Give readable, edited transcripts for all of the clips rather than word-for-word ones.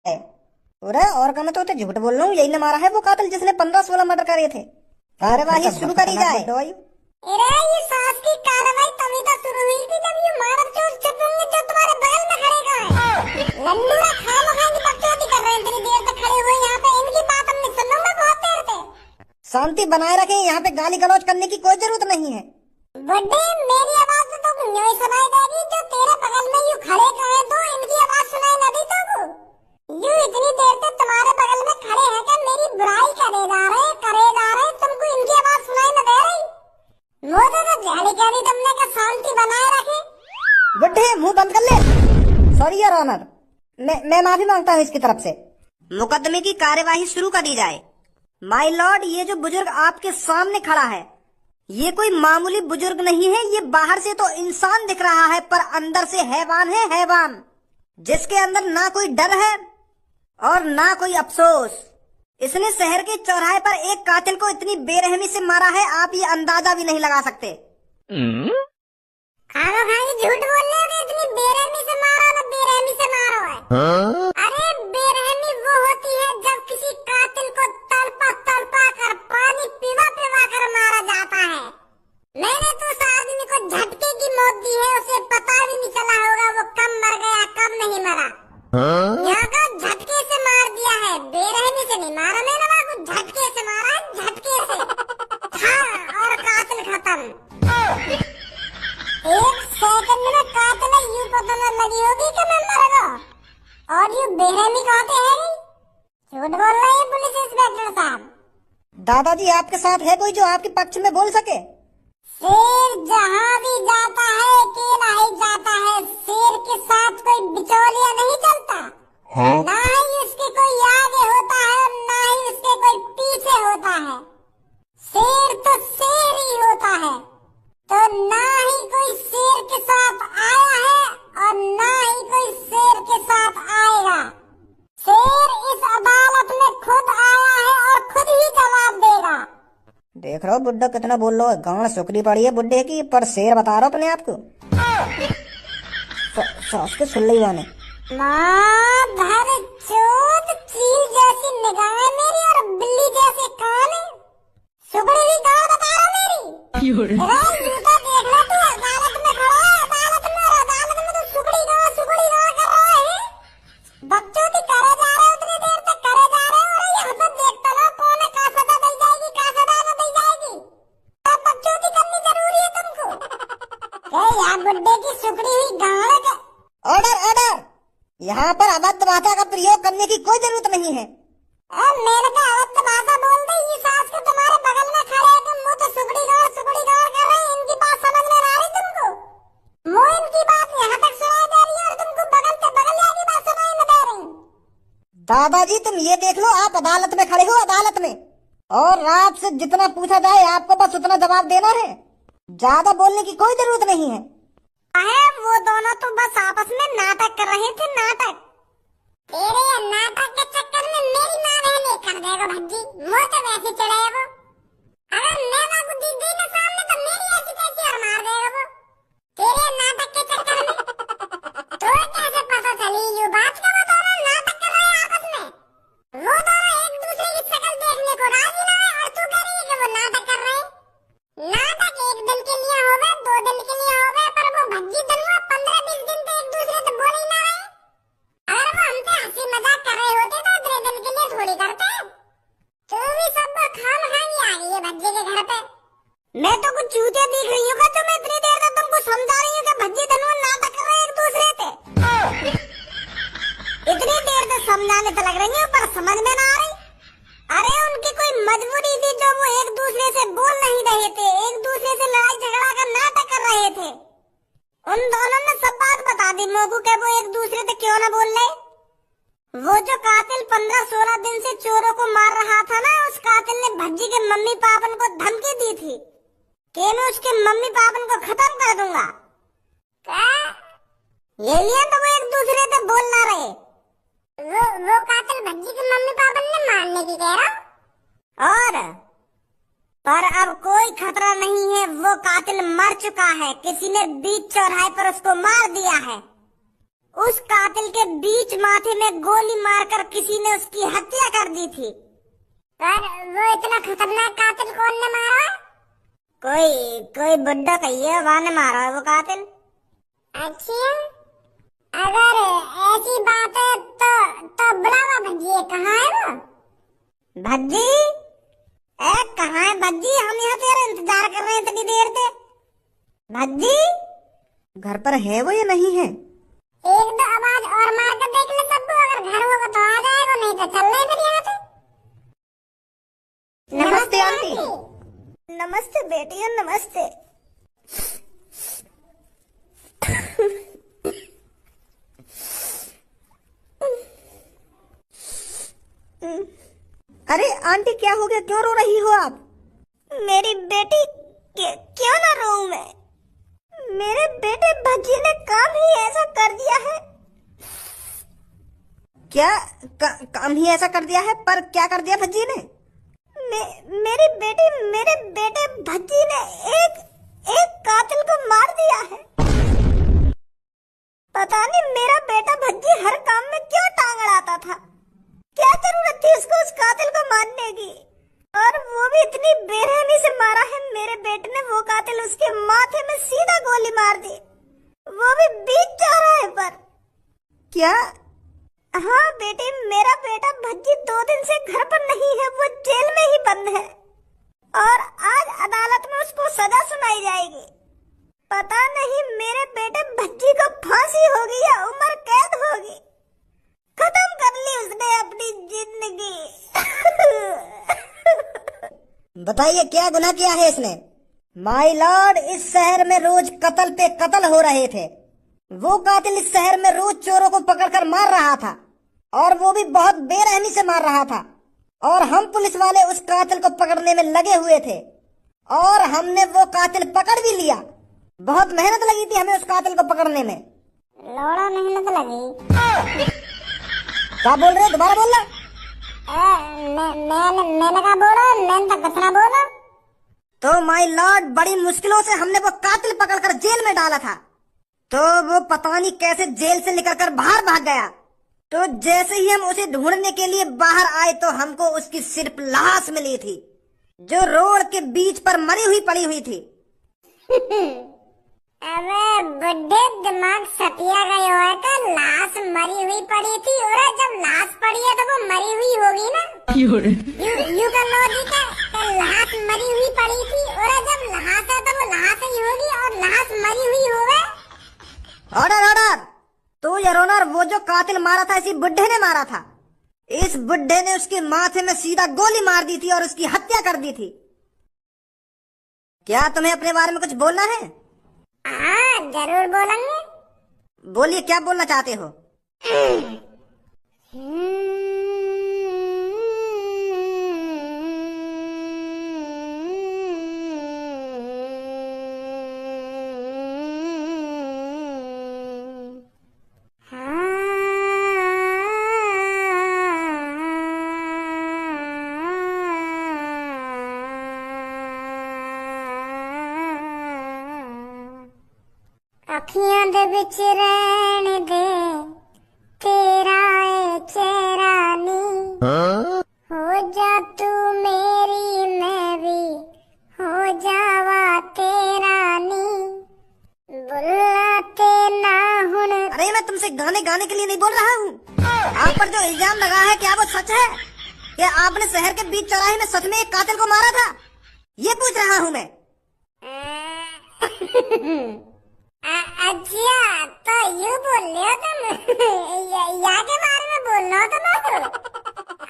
है। पूरा और का मैं तो झूठ बोल रहा हूँ, यही न मारा है वो कातिल जिसने 15-16 मर्डर करे थे। कार्यवाही शुरू करी जाए। अरे ये सास की कार्रवाई तभी तो शुरू हुई थी जब ये मानव चोर छुपेंगे जो तुम्हारे बगल में खड़े हैं। लल्लूरा खामखा की बकचोदी कर रहे हैं, इतनी देर तक खड़े हुए यहाँ पे, इनकी बात हमने सुन लो बहुत देर से। शांति बनाए रखें, यहाँ पे गाली गलौज करने की कोई जरूरत नहीं है। बड्डे मेरी आवाज तो यूं सुनाई देगी, जो तेरे बगल में यूं खड़े हैं तो इनकी आवाज सुनाई न दी तो यूं इतनी देर से तुम्हारे बगल में खड़े हैं कि मेरी बुराई करे जा रहे, तुमको इनकी आवाज सुनाई न दे रही। वो तो जाली जाली तुमने का शांति बनाए रखे। बुड्ढे मुंह बंद कर ले। सॉरी योर ऑनर, मैं माफी मांगता हूँ इसकी तरफ से। मुकदमे की कार्यवाही शुरू कर दी जाए। माय लॉर्ड, ये जो बुजुर्ग आपके सामने खड़ा है ये कोई मामूली बुजुर्ग नहीं है। ये बाहर से तो इंसान दिख रहा है पर अंदर से हैवान है, हैवान, जिसके अंदर ना कोई डर है और ना कोई अफसोस। इसने शहर के चौराहे पर एक कातिल को इतनी बेरहमी से मारा है, आप ये अंदाजा भी नहीं लगा सकते। खानो खाई झूठ बोल रहे हो, इतनी बेरहमी से मारा ना, बेरहमी से मारो है। अरे बेरहमी वो होती है जब किसी कातिल को तड़पा तड़पा कर, पानी पीवा पीवा कर मारा जाता है। मैंने तो उस आदमी को झटके की मौत दी है, उसे पता भी नहीं चला होगा वो कब मर गया कब नहीं मरा। यहाँ का झटके से मार दिया है, बेरहमी से नहीं मारा मैंने, वो झटके से मारा है, झटके से। हाँ, और कातिल खत्म। एक सेकंड में कातिल यूं पता न लगी होगी कि मैं मर गया, और यूं बेरहमी कहते हैं। झूठ बोल रहे हैं पुलिस इंस्पेक्टर साहब। दादाजी आपके साथ है कोई जो आपके पक्ष में बोल सके? शेर जहाँ भी जाता है अकेला ही जाता है, शेर के साथ कोई बिचौलिया नहीं चलता। ना ही उसके कोई आगे होता है ना ही उसके कोई पीछे होता है। शेर तो शेर ही होता है, तो ना ही कोई शेर के साथ आया है और ना ही कोई शेर के साथ आएगा। शेर इस अदालत में खुद आया है और खुद ही जवाब देगा। देख रहे हो बुड्ढा कितना बोल रहा है, गांड सुकड़ी पड़ी है बुड्ढे की, पर शेर बता रहा हो अपने आप को। सास के सुन ली वाने। माँ भर चोद, चील जैसी निगाहें मेरी और बिल्ली जैसे कान, सुगड़ी हुई गाँव बता रहा मेरी। जूता देख लो, तू अदालत में खड़ा है, अदालत में तो सुगड़ी गाँव कर रहा है। बकचोदी करे जा रहे, उतनी देर तक करे जा रहे, और यहाँ पे देखता रहो कौन का सजा दी जाएगी, का सजा न दी जाएगी। तो बकचोदी करनी जरूरी है तुमको। यार बुड्ढे की सुगड़ी हुई गाँव। ऑर्डर ऑर्डर, यहाँ पर अभद्र भाषा का प्रयोग करने की कोई जरूरत नहीं है। मैंने तो अभद्र भाषा बोल दी, ये सास को तुम्हारे बगल में खड़े हैं, तुम मुँह तो सुगड़ी गौर कर रहे हैं, इनकी बात समझ में आ रही तुमको? मुँह इनकी बात यहाँ तक सुनाई दे रही है और तुमको बगल से बगल जाके बात सुनाई न दे रही। दादाजी तुम ये देख लो, आप अदालत में खड़े हो, अदालत में, और आपसे जितना पूछा जाए आपको बस उतना जवाब देना है, ज्यादा बोलने की कोई जरूरत नहीं है। वो दोनों तो बस आपस में नाटक कर रहे थे, नाटक। तेरे ये नाटक के चक्कर में मेरी माँ रहने कर देगा भज्जी, मुँह तो वैसे चढ़े वो। अगर मैं बाबू दिख गई ना सामने तो मेरी ऐसी तैसी और मार देगा वो। तेरे नाटक के चक्कर में तो कैसे पता चली ये बात का वो दोनों नाटक कर रहे हैं आपस में? वो दोनों एक दूसरे की शक्ल देखने को राजी ना है और तू कह रही है कि वो नाटक कर रहे हैं। नाटक एक दिन के लिए हो गए, 2 दिन के लिए हो गए, पर वो भज्जी दनुआ 15-20 दिन तो एक दूसरे से बोल ही ना आए। अगर वो हमसे हंसी मजाक कर रहे होते तो 3 दिन के लिए थोड़ी करते। तू भी सब खामखाई आ गई है भज्जी के घर पे। मैं तो कुछ चूतिया दिख रही हूँ क्या तुम्हें? इतनी देर तक तुमको समझा रही हूँ कि भज्जी दनुआ नाटक कर रहे हैं एक दूसरे से। इतनी देर से समझाने तो लग रही है पर समझ में ना आ रही। अरे उनकी कोई मजबूरी थी जो वो एक दूसरे से बोल नहीं रहे थे, एक दूसरे से लड़ाई झगड़ा कर नाटक कर रहे थे। उन दोनों ने सब बात बता दी मोगू के वो एक दूसरे से क्यों न बोल रहे। वो जो कातिल 15-16 दिन से चोरों को मार रहा था ना, उस कातिल ने भज्जी के मम्मी पापन को धमकी दी थी कि मैं उसके मम्मी पापन को खत्म कर दूंगा। ये लिए तो वो एक दूसरे से बोल ना रहे। वो कातिल भज्जी के मम्मी पापा ने मारने की कह रहा। और पर अब कोई खतरा नहीं है, वो कातिल मर चुका है, किसी ने बीच चौराहे पर उसको मार दिया है। उस कातिल के बीच माथे में गोली मारकर किसी ने उसकी हत्या कर दी थी। पर वो इतना खतरनाक कातिल कौन ने मारा? कोई बुड्ढा कहिए वहां ने मारा है वो कातिल। अच्छा, अगर ऐसी बात है तो बुलावा भज्जी, कहाँ है वो? भज्जी कहाँ है भज्जी? हम यहाँ तेरा इंतजार कर रहे हैं इतनी देर से। भज्जी घर पर है वो या नहीं है? एक दो आवाज और मार कर देख ले सबको, अगर घर होगा तो आ जाएगा, नहीं तो चल रहे फिर यहाँ से। नमस्ते आंटी। नमस्ते बेटिया, नमस्ते। अरे आंटी क्या हो गया, क्यों रो रही हो आप? मेरी बेटी क्यों ना रोऊं मैं? मेरे बेटे भज्जी ने काम ही ऐसा कर दिया है। क्या काम ही ऐसा कर दिया है? पर क्या कर दिया भज्जी ने? मेरे बेटे भज्जी ने एक कातिल को मार दिया है। पता नहीं मेरा बेटा भज्जी हर काम में क्यों टांग अड़ाता था। क्या जरूरत थी उसको उस कातिल को मारने की? और वो भी इतनी बेरहमी से मारा है मेरे बेटे ने। वो कातिल उसके माथे में सीधा गोली मार दी, वो भी बीच चौराहे पर। क्या? हाँ बेटी, मेरा बेटा भज्जी 2 दिन से घर पर नहीं है, वो जेल में ही बंद है और आज अदालत में उसको सजा सुनाई जाएगी। पता नहीं मेरे बेटे भज्जी को फांसी होगी या उम्र कैद होगी। खत्म कर ली उसने अपनी जिंदगी। बताइए क्या गुनाह किया है इसने? माय लॉर्ड, इस शहर में रोज कत्ल पे कत्ल हो रहे थे। वो कातिल इस शहर में रोज चोरों को पकड़कर मार रहा था और वो भी बहुत बेरहमी से मार रहा था। और हम पुलिस वाले उस कातिल को पकड़ने में लगे हुए थे और हमने वो कातिल पकड़ भी लिया। बहुत मेहनत लगी थी हमें उस कातिल को पकड़ने में। लोड़ा मेहनत लगी। क्या बोल रहे हो? दोबारा बोलना। मैंने क्या बोला? मैंने तो कुछ ना बोला। तो माय लॉर्ड, बड़ी मुश्किलों से हमने वो कातिल पकड़कर जेल में डाला था, तो वो पता नहीं कैसे जेल से निकलकर बाहर भाग गया। तो जैसे ही हम उसे ढूंढने के लिए बाहर आए तो हमको उसकी सिर्फ लाश मिली थी, जो रोड के बीच पर मरी हुई पड़ी हुई थी। अबे बुड्ढे, दिमाग सतिया गया है का? लाश मरी हुई पड़ी थी, और जब लाश पड़ी है तो वो मरी हुई होगी ना। यू का लॉजिक है कि लाश मरी हुई पड़ी थी और जब लाश है तो वो लाश ही होगी और लाश मरी हुई होगी। Order order. तो योर ऑनर, वो जो कातिल मारा था इसी बुड्ढे ने मारा था। इस बुड्ढे ने उसके माथे में सीधा गोली मार दी थी और उसकी हत्या कर दी थी। क्या तुम्हें अपने बारे में कुछ बोलना है? हाँ जरूर बोलेंगे। बोलिए, क्या बोलना चाहते हो? अखियां दे विच रहन दे तेरा ए चेहरा नी, हो जा तू मेरी मैं भी हो जावा तेरा नी, बुलाते ना हुन। अरे मैं तुमसे गाने गाने के लिए नहीं बोल रहा हूँ। आप पर जो इल्जाम लगा है क्या वो सच है? क्या आपने शहर के बीच चौराहे में सच में एक कातिल को मारा था? ये पूछ रहा हूँ मैं। अच्छा, तो यू बोल रहे हो तुम? या के बारे में बोल रहे हो तुम?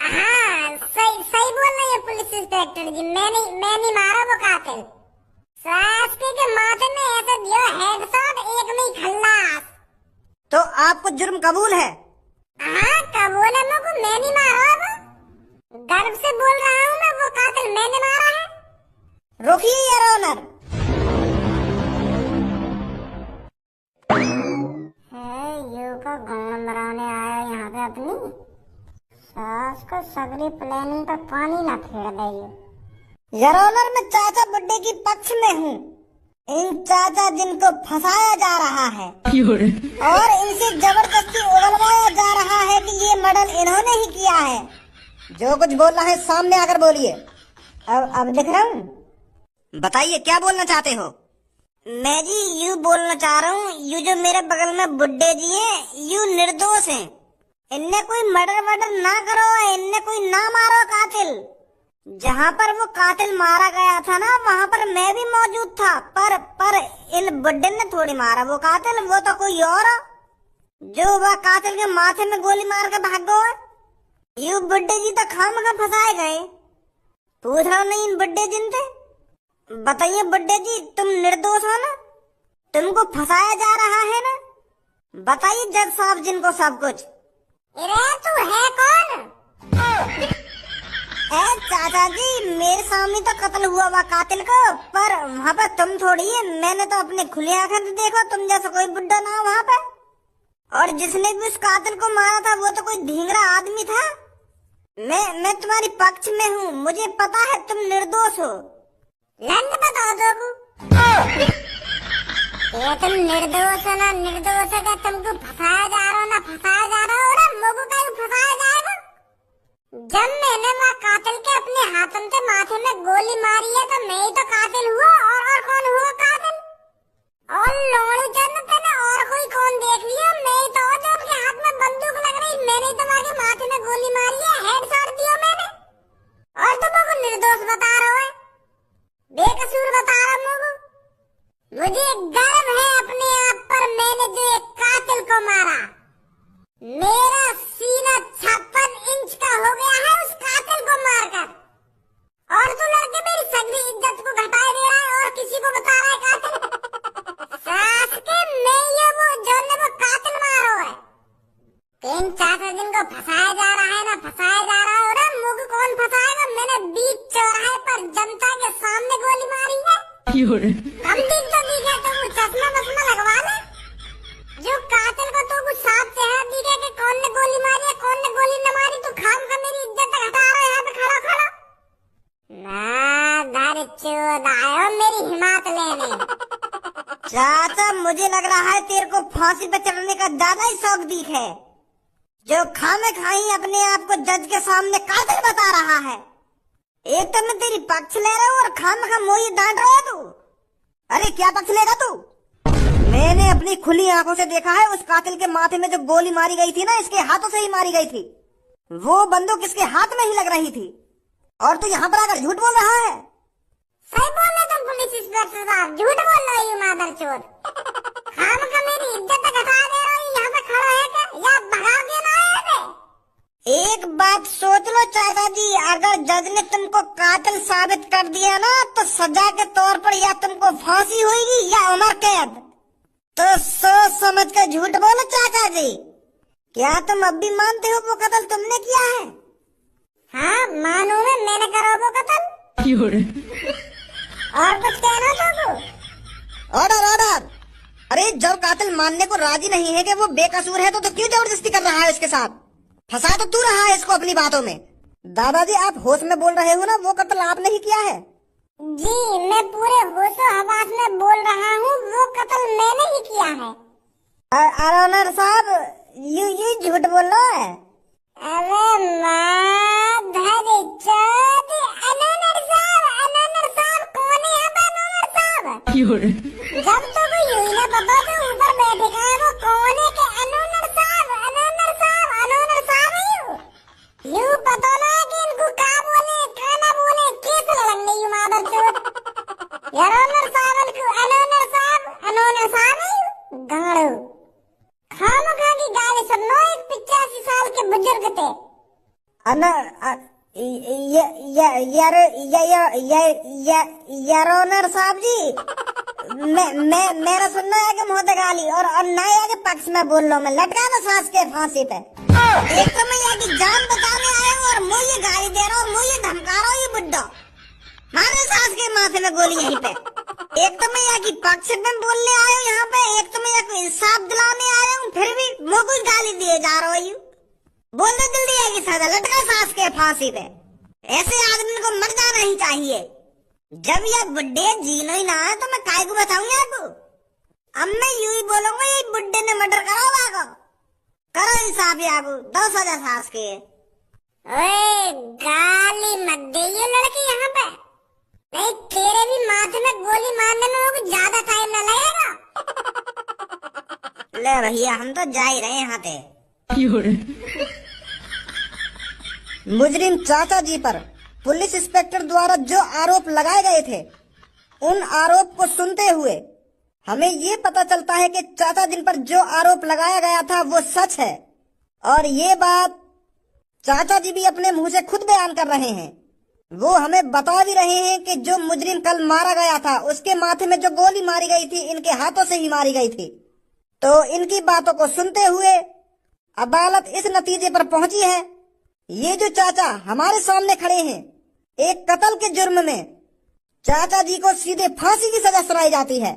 हाँ सही बोल रही है पुलिस इंस्पेक्टर जी। मैं नहीं मारा वो कातिल। शास्त्री के माथे में ऐसे दियो हेडशॉट, एक नहीं खल्लास। तो आपको जुर्म कबूल है? हाँ कबूल है मुझको, मैं नहीं मारा वो। गर्व से बोल रहा हूँ मैं, वो कातिल मैंने मारा है। रोकिए योर ऑनर। यू का गन मराने आया यहाँ पे अपनी सास को सगरी प्लानिंग पर पानी ना फेर दे। योर ऑनर, मैं चाचा बुड्ढे की पक्ष में हूँ। इन चाचा जिनको फंसाया जा रहा है और इनसे जबरदस्ती उगलवाया जा रहा है कि ये मर्डर इन्होंने ही किया है। जो कुछ बोल रहा है सामने आकर बोलिए। अब दिख रहा हूँ। बताइए क्या बोलना चाहते हो? मैं जी यूँ बोलना चाह रहा हूँ, यू जो मेरे बगल में बुड्ढे जी हैं यू निर्दोष हैं। इनने कोई मर्डर ना करो, इनने कोई ना मारो कातिल। जहाँ पर वो कातिल मारा गया था ना वहाँ पर मैं भी मौजूद था, पर इन बुड्ढे ने थोड़ी मारा वो कातिल, वो तो कोई और जो वह कातिल के माथे में गोली मार के भाग गए। यू बुड्ढे जी तो खामखा फंसाए गए। पूछ रहा नहीं इन बुड्ढे जिन से। बताइए बुड्ढे जी तुम निर्दोष हो ना? तुमको फंसाया जा रहा है ना? बताइए जज साहब जिनको सब कुछ। तू है कौन? चाचा जी मेरे सामने तो कत्ल हुआ हुआ कातिल को, पर वहाँ पर तुम थोड़ी है। मैंने तो अपने खुले आंखें से देखो, तुम जैसा कोई बुड्ढा ना वहाँ पे। और जिसने भी उस कातिल को मारा था वो तो कोई ढींगरा आदमी था। मैं तुम्हारी पक्ष में हूँ, मुझे पता है तुम निर्दोष हो। लंड बताओ ये तुम निर्दोष हो ना निर्दोष है, तुमको फंसाया जा रहा हो ना फंसाया जा रहा हो ना, मुझको कहीं फंसाया जाएगा। जब मैंने वहाँ कातिल के अपने हाथों से माथे में गोली मारी है तो मैं ही तो कातिल हुआ, और कौन हुआ कातिल? और लोड़ी जन्नत है ना, और कोई कौन देख लिया? मैं ही तो जो उनके हाथ में बंदूक लग रही, मैंने तो वहाँ के माथे में गोली मारी है, हेडशॉट दिया मैंने। और तुम मुझको निर्दोष बता रहे हो, बेकसूर बता रहा मुझको। मुझे गर्व है अपने आप पर, मैंने जो एक कातिल को मारा। मेरा सीना 56 इंच का हो गया है उस कातिल को मारकर। और तू लड़के मेरी सगली इज्जत को घटा दे रहा है और किसी को बता रहा है कातिल। सास के मैं ये वो जो ने वो कातिल मारो है। 3-4 दिन को फंसाया जा रहा है ना, फंसाया जा रहा है ना। मुझे कौन फंसाएगा? मैंने बीच चौराहे पर जनता के सामने गोली मारी है। हम दिख तो दिखे तो वो चश्मा बसमा लगवा ले। जो कातिल को तो कुछ साफ चेहरा दिखे कि कौन ने गोली मारी है कौन ने गोली न मारी। तू खाम का मेरी इज्जत घटा रहा है यहाँ पे खड़ा खड़ा ना। दारी चोद आयो मेरी हिम्मत लेने। चाचा मुझे लग रहा है तेरे को फांसी पे चढ़ने का ज्यादा ही शौक दिख है, जो खामे खाई अपने आप को जज के सामने कातिल बता रहा है। एक तो मैं तेरी पक्ष ले रहा हूँ और खामखा मोही डांट रहा है तू। अरे क्या पक्ष लेगा तू? मैंने अपनी खुली आंखों से देखा है उस कातिल के माथे में जो गोली मारी गई थी ना, इसके हाथों से ही मारी गई थी। वो बंदूक इसके हाथ में ही लग रही थी और तू यहाँ पर आकर झूठ बोल रहा है। सही बोल रहे तुम पुलिस इंस्पेक्टर साहब, झूठ बोल रहे हो मादरचोद। खामखा मेरी इज्जत घटा दे रहे हो। यहाँ पे खड़ा है क्या या भगा के ना आए? एक बात सोच लो चाचा जी, अगर जज ने तुमको कातिल साबित कर दिया ना तो सजा के तौर पर या तुमको फांसी होगी या उम्र कैद। तो सोच समझ कर झूठ बोलो चाचा जी। क्या तुम अब भी मानते हो वो कत्ल तुमने किया है? हाँ मानू मैंने करा वो कत्ल। और कुछ कहना तुमको? Order order. अरे जब कातिल मानने को राजी नहीं है कि वो बेकसूर है तो क्यों जबरदस्ती कर रहा है उसके साथ? फंसा तो तू रहा है इसको अपनी बातों में। दादाजी आप होश में बोल रहे हो ना, वो कत्ल आपने ही किया है। जी मैं पूरे होशो हवास में बोल रहा हूँ, वो कत्ल मैंने ही किया है। अरोनर साहब ये झूठ बोल रहा है। अरे अनोनर साहब कौन है अनोनर साहब? जब तो कोई यूं ना पता तो ऊपर बैठे का है वो कौन है के अनोनर साहब यूं पता ना कि इनको क्या बोले क्या ना बोले कैसे लड़ने यूं मादरचोद। अनोनर साहब गाड़ो खामखा की गाली सुनो। एक 85 साल के बुजुर्ग थे। यारोनर साहब जी, मेरा सुनना है कि मुँह गाली और ना है कि पक्ष में बोल लो। मैं लटका दो सास के फांसी पे। एक तो मैं यहाँ की जान बचाने आया हूँ और मुझे गाली दे रहा हूँ, मुझे धमका रहा हूँ। ये बुड्ढा मारे सास के माथे में गोली यहीं पे। एक तो मैं यहाँ की पक्ष में बोलने आया हूँ यहाँ पे, एक तो मैं यहाँ को इंसाफ दिलाने आया हूँ, फिर भी मुझे कुछ गाली दिए जा रहा हूँ। बोलने जल्दी है कि सजा लटका सास के फांसी पे। ऐसे आदमी को मर जाना ही चाहिए। जब ये बुड्ढे जीनो ही ना है तो मैं काय को बताऊंगी आपको। अब मैं यूं ही बोलूंगा ये बुड्ढे ने मर्डर करा होगा को। करो इंसाफ यागो, दो सजा सास के। ओए गाली मत दे ये लड़की यहाँ पे, नहीं तेरे भी माथे में गोली मारने में वो कुछ ज्यादा टाइम न लगेगा। ले भैया हम तो जा ही रहे यहाँ पे। मुजरिम चाचा जी पर पुलिस इंस्पेक्टर द्वारा जो आरोप लगाए गए थे, उन आरोप को सुनते हुए हमें ये पता चलता है कि चाचा जिन पर जो आरोप लगाया गया था वो सच है। और ये बात चाचा जी भी अपने मुंह से खुद बयान कर रहे हैं। वो हमें बता भी रहे हैं कि जो मुजरिम कल मारा गया था उसके माथे में जो गोली मारी गई थी इनके हाथों से ही मारी गई थी। तो इनकी बातों को सुनते हुए अदालत इस नतीजे पर पहुंची है, ये जो चाचा हमारे सामने खड़े हैं, एक कत्ल के जुर्म में चाचा जी को सीधे फांसी की सजा सुनाई जाती है।